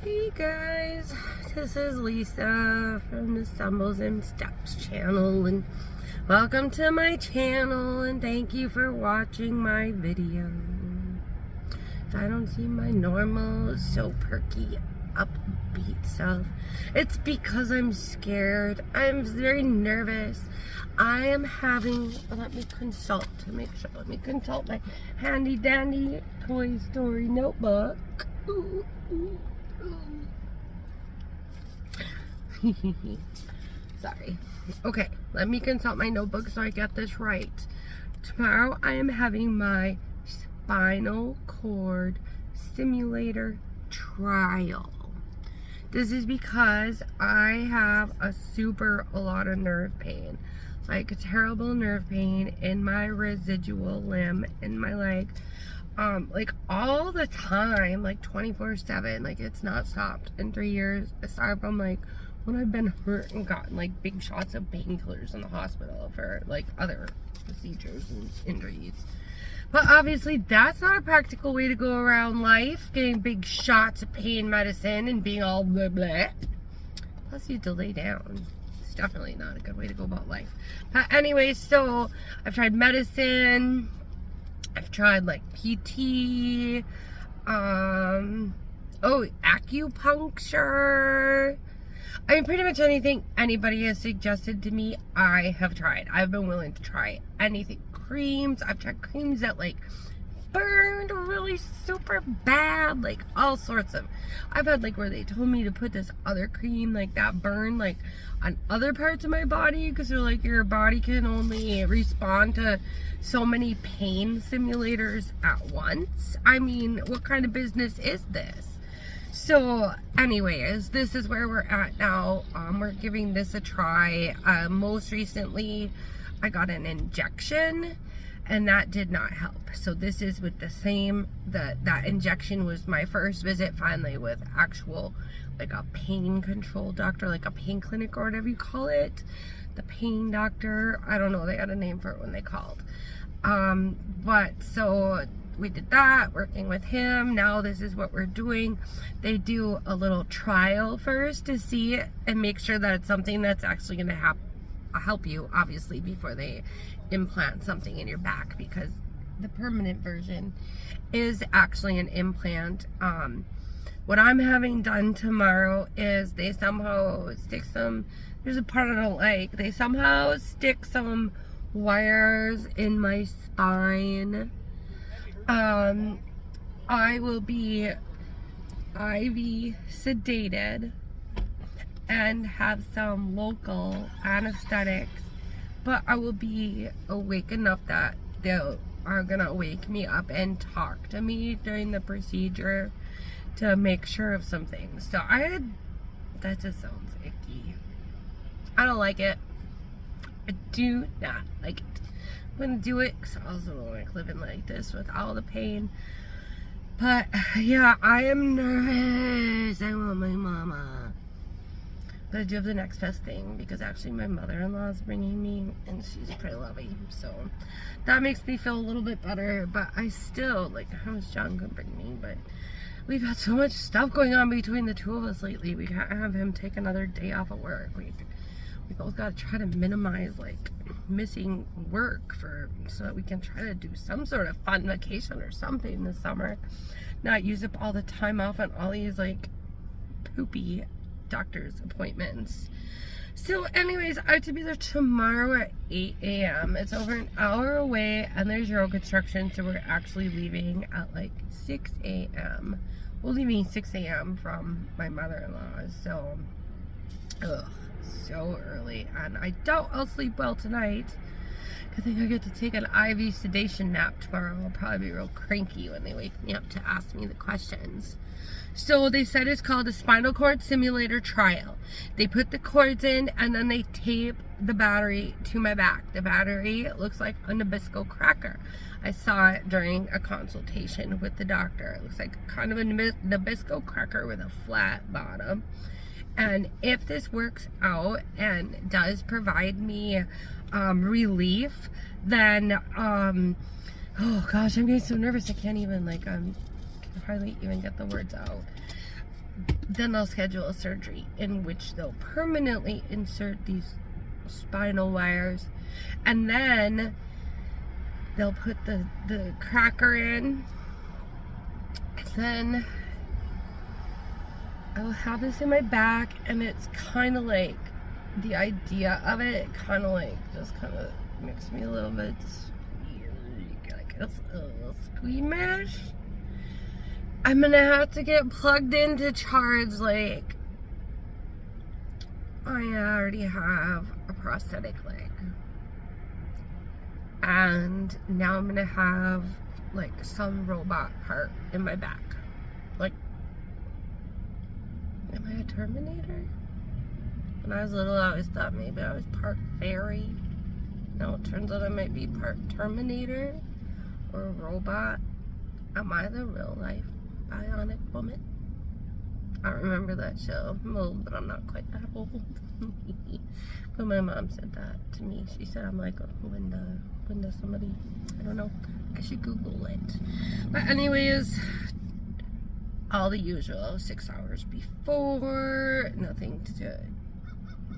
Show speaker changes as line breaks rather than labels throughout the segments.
Hey guys, this is Lisa from the Stumbles and Steps channel, and welcome to my channel, and thank you for watching my video. If I don't see my normal, so perky, upbeat self, it's because I'm scared. I'm very nervous. I am having, let me consult my handy dandy Toy Story notebook. Ooh, ooh, ooh. Sorry. Okay, let me consult my notebook so I get this right. Tomorrow I am having my spinal cord stimulator trial. This is because I have a lot of nerve pain. Like a terrible nerve pain in my residual limb in my leg. Like all the time, like 24/7, like it's not stopped in 3 years, aside from like when I've been hurt and gotten like big shots of painkillers in the hospital for like other procedures and injuries. But obviously that's not a practical way to go around life, getting big shots of pain medicine and being all blah blah. Plus you have to lay down. It's definitely not a good way to go about life. But anyway, so I've tried medicine, I've tried like PT, acupuncture. I mean, pretty much anything anybody has suggested to me, I have tried. I've been willing to try anything. Creams, I've tried creams that like burned really super bad, like all sorts of. I've had like where they told me to put this other cream like that burned like on other parts of my body because they're like your body can only respond to so many pain simulators at once. I mean, what kind of business is this? So anyways, this is where we're at now. We're giving this a try. Most recently I got an injection and that did not help. So this is with the same, that injection was my first visit finally with actual like a pain control doctor, like a pain clinic or whatever you call it. The pain doctor, I don't know, they had a name for it when they called. But so we did that, working with him. Now this is what we're doing. They do a little trial first to see and make sure that it's something that's actually going to help you, obviously, before they implant something in your back, because the permanent version is actually an implant. What I'm having done tomorrow is they somehow stick some, there's a part I don't like, they somehow stick some wires in my spine. I will be IV sedated and have some local anesthetics, but I will be awake enough that they are gonna wake me up and talk to me during the procedure to make sure of some things. So that just sounds icky. I don't like it. I do not like it. I'm gonna do it because I also don't like living like this with all the pain. But yeah, I am nervous. I want my mama. But I do have the next best thing because actually my mother-in-law is bringing me and she's pretty lovely. So that makes me feel a little bit better. But I still, like, how much John could bring me? But we've had so much stuff going on between the two of us lately. We can't have him take another day off of work. We both got to try to minimize like missing work so that we can try to do some sort of fun vacation or something this summer, not use up all the time off on all these like poopy doctor's appointments. So anyways, I have to be there tomorrow at 8 a.m. It's over an hour away and there's road construction, so we're actually leaving at like 6 a.m. We're leaving 6 a.m. from my mother-in-law's, so so early, and I doubt I'll sleep well tonight. I think I get to take an IV sedation nap tomorrow. I'll probably be real cranky when they wake me up to ask me the questions. So they said it's called a spinal cord simulator trial. They put the cords in and then they tape the battery to my back. The battery looks like a Nabisco cracker. I saw it during a consultation with the doctor. It looks like kind of a Nabisco cracker with a flat bottom. And if this works out and does provide me relief, then oh gosh, I'm getting so nervous I can't even like can hardly even get the words out. then they'll schedule a surgery in which they'll permanently insert these spinal wires, and then they'll put the cracker in, and then I'll have this in my back, and it's kind of like, the idea of it kind of like just kind of makes me a little bit squeamish. I'm gonna have to get plugged into charge. Like, I already have a prosthetic leg, and now I'm gonna have like some robot part in my back. Like, am I a Terminator? When I was little, I always thought maybe I was part fairy. Now it turns out I might be part Terminator or a robot. Am I the real life bionic woman? I remember that show. I'm old, but I'm not quite that old. But my mom said that to me. She said I'm like Linda somebody. I don't know. I should Google it. But anyways, all the usual. 6 hours before, nothing to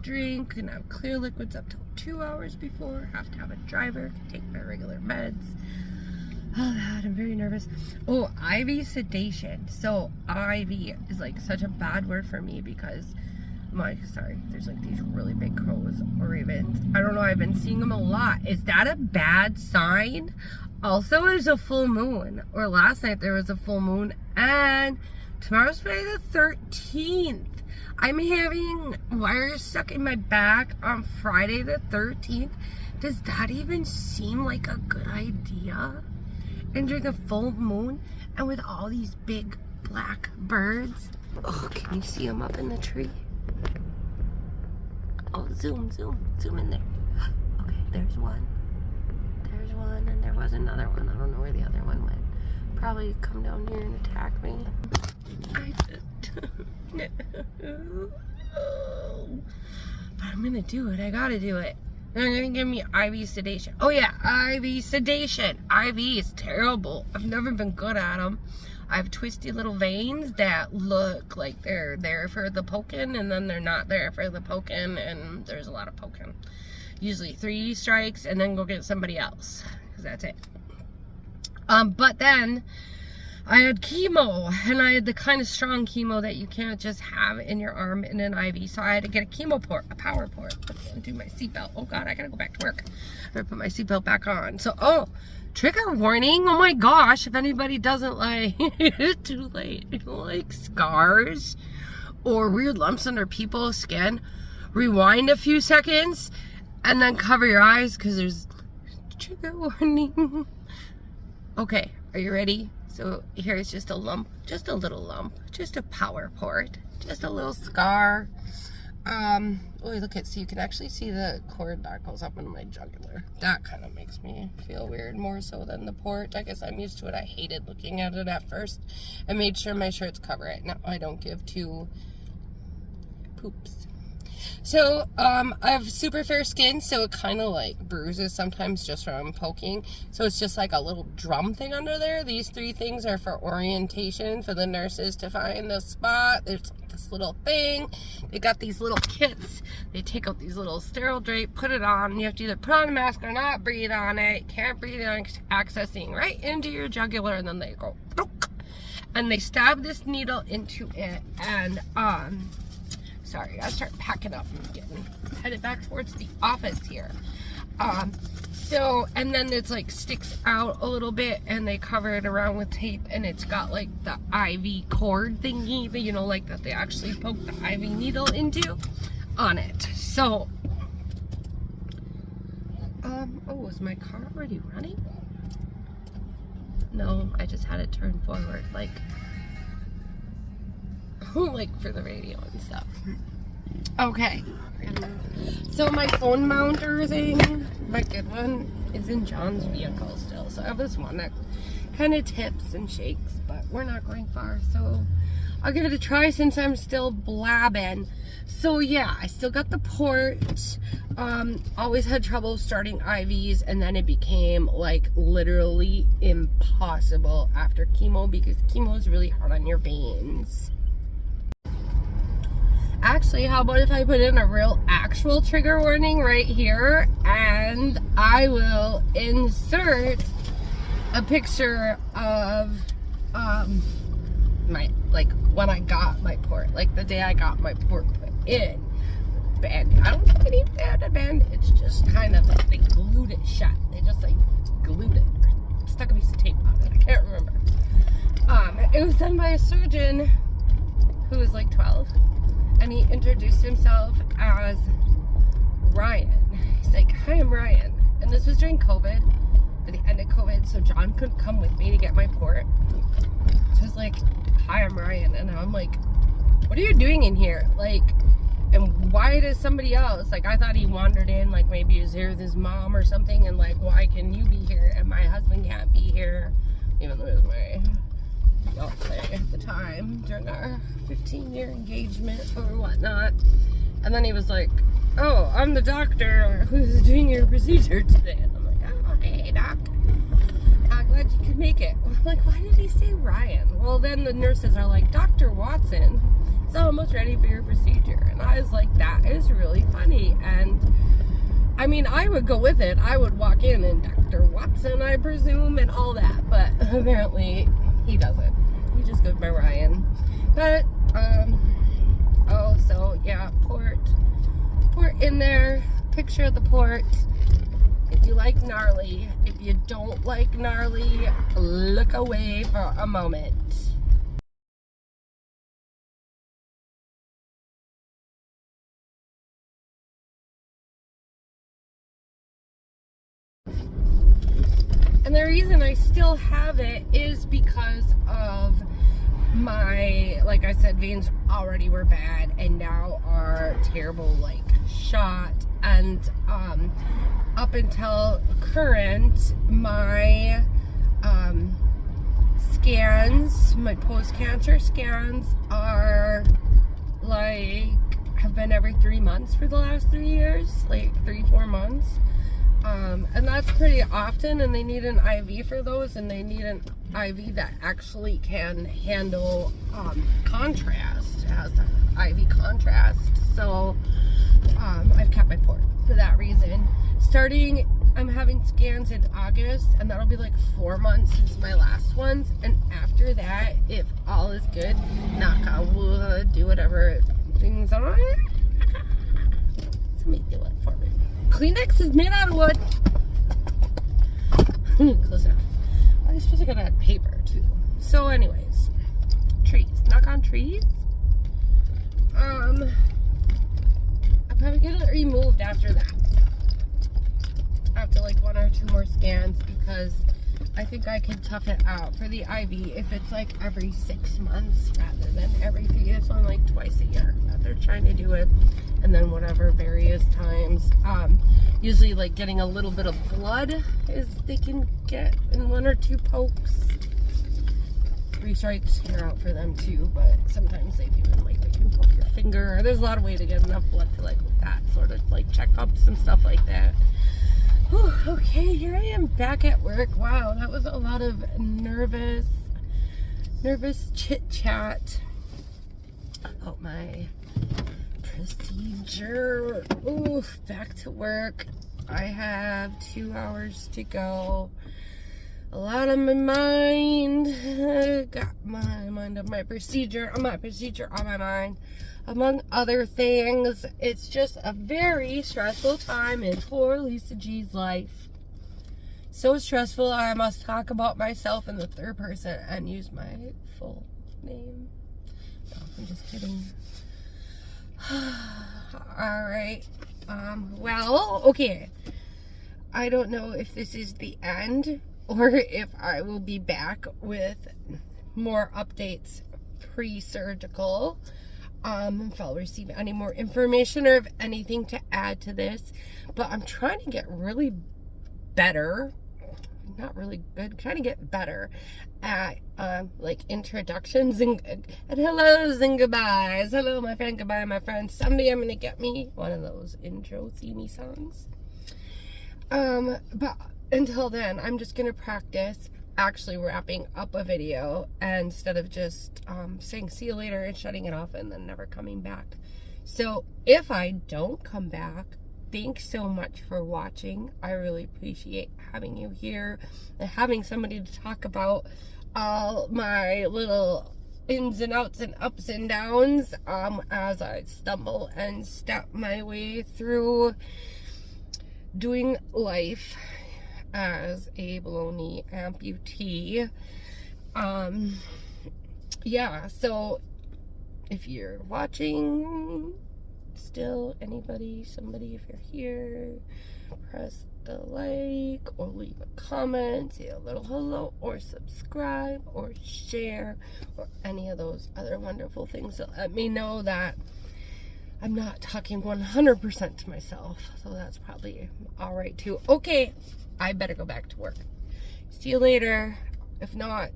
drink, and have clear liquids up till 2 hours before. Have to have a driver, can take my regular meds. All that. I'm very nervous. Oh, IV sedation. So IV is like such a bad word for me because there's like these really big crows or ravens. I don't know, I've been seeing them a lot. Is that a bad sign? Also, there's a full moon, or last night there was a full moon, and tomorrow's Friday the 13th. I'm having wires stuck in my back on Friday the 13th. Does that even seem like a good idea? And during a full moon, and with all these big black birds. Oh, can you see them up in the tree? Oh, zoom in there. Okay, there's one. There's one, and there was another one. I don't know where the other one went. Probably come down here and attack me. I just... But I'm gonna do it. I gotta do it. They're gonna give me IV sedation. Oh yeah, IV sedation. IV is terrible. I've never been good at them. I have twisty little veins that look like they're there for the poking, and then they're not there for the poking, and there's a lot of poking. Usually 3 strikes, and then go get somebody else, because that's it. But then I had chemo, and I had the kind of strong chemo that you can't just have in your arm in an IV. So I had to get a chemo port, a power port. And do my seatbelt. Oh God, I gotta go back to work. I gotta put my seatbelt back on. So, oh, trigger warning. Oh my gosh, if anybody doesn't like, it's too late. Like scars or weird lumps under people's skin, rewind a few seconds and then cover your eyes because there's trigger warning. Okay, are you ready? So here's just a lump, just a little lump, just a power port, just a little scar. Oh, look at, so you can actually see the cord that goes up into my jugular. That kind of makes me feel weird, more so than the port. I guess I'm used to it. I hated looking at it at first. I made sure my shirts cover it. Now I don't give two poops. So, I have super fair skin, so it kind of like bruises sometimes just from poking. So it's just like a little drum thing under there. These 3 things are for orientation, for the nurses to find the spot. There's this little thing. They got these little kits. They take out these little sterile drape, put it on. You have to either put on a mask or not breathe on it. You can't breathe on accessing right into your jugular, and then they go, and they stab this needle into it, and, sorry, I start packing up and getting headed back towards the office here. So, and then it's like sticks out a little bit, and they cover it around with tape, and it's got like the IV cord thingy, you know, like that they actually poke the IV needle into on it. So, oh, is my car already running? No, I just had it turn forward, like for the radio and stuff. Okay, so my phone mounter thing, my good one, is in John's vehicle still. So I have this one that kind of tips and shakes, but we're not going far, so I'll give it a try since I'm still blabbing. So yeah, I still got the port. Always had trouble starting IVs, and then it became like literally impossible after chemo because chemo is really hard on your veins. Actually, how about if I put in a real actual trigger warning right here, and I will insert a picture of my, like, when I got my port, like the day I got my port put in. Band. I don't think it even had a band. It's just kind of like they glued it shut. They just like glued it or stuck a piece of tape on it. I can't remember. It was done by a surgeon who was like 12, and he introduced himself as Ryan. He's like, "Hi, I'm Ryan," and this was during COVID, at the end of COVID, so John couldn't come with me to get my port. So I was like, "Hi, I'm Ryan," and I'm like, "What are you doing in here?" Like, and why does somebody else, like, I thought he wandered in, like maybe he was here with his mom or something, and like, why can you be here and my husband can't be here, even though it was my fiance at the time during our 15-year engagement or whatnot. And then he was like, "Oh, I'm the doctor who's doing your procedure today," and I'm like, "Oh, hey doc, I'm glad you could make it." I'm like, why did he say Ryan? Well, then the nurses are like, "Dr. Watson is almost ready for your procedure," and I was like, that is really funny. And I mean, I would go with it. I would walk in and Dr. Watson, I presume, and all that, but apparently he doesn't. He just goes by Ryan. But oh, so yeah, port in there, picture of the port. If you like gnarly, if you don't like gnarly, look away for a moment. And the reason I still have it is because of my, like I said, veins already were bad and now are terrible, like shot. And up until current, my scans, my post-cancer scans are like, have been every 3 months for the last 3 years, like 3-4 months. And that's pretty often, and they need an IV for those, and they need an IV that actually can handle contrast, has the IV contrast. So I've kept my port for that reason. Starting, I'm having scans in August, and that'll be like 4 months since my last ones. And after that, if all is good, knock on wood, do whatever things are. Somebody do it for me. Kleenex is made out of wood. Close enough. I suppose I gotta add paper too. So anyways, trees. Knock on trees. I'm probably gonna get it removed after that. After like 1 or 2 more scans, because I think I can tough it out for the IV if it's like every 6 months rather than every 3. It's only like twice a year that they're trying to do it, and then whatever various times. Usually like getting a little bit of blood is they can get in 1 or 2 pokes. 3 strikes hair out for them too, but sometimes they do it like they can poke your finger. There's a lot of ways to get enough blood for like that sort of like checkups and stuff like that. Whew, okay, here I am back at work. Wow, that was a lot of nervous chit chat about my procedure. Oof, back to work. I have 2 hours to go. A lot on my mind. Got my mind on my procedure, on my mind. Among other things, it's just a very stressful time in poor Lisa G's life. So stressful, I must talk about myself in the third person and use my full name. No, I'm just kidding. Alright. Well, okay. I don't know if this is the end or if I will be back with more updates pre-surgical. If I'll receive any more information or if anything to add to this. But I'm trying to get really better. Not really good. Trying to get better at like introductions and hellos and goodbyes. Hello, my friend. Goodbye, my friend. Someday I'm gonna get me one of those intro themey songs. But until then, I'm just gonna practice actually wrapping up a video instead of just saying see you later and shutting it off and then never coming back So if I don't come back, thanks so much for watching. I really appreciate having you here and having somebody to talk about all my little ins and outs and ups and downs as I stumble and step my way through doing life as a baloney amputee. Yeah, so if you're watching still, somebody, if you're here, press the like or leave a comment, say a little hello, or subscribe or share or any of those other wonderful things that let me know that I'm not talking 100% to myself. So that's probably all right too. Okay, I better go back to work. See you later. If not,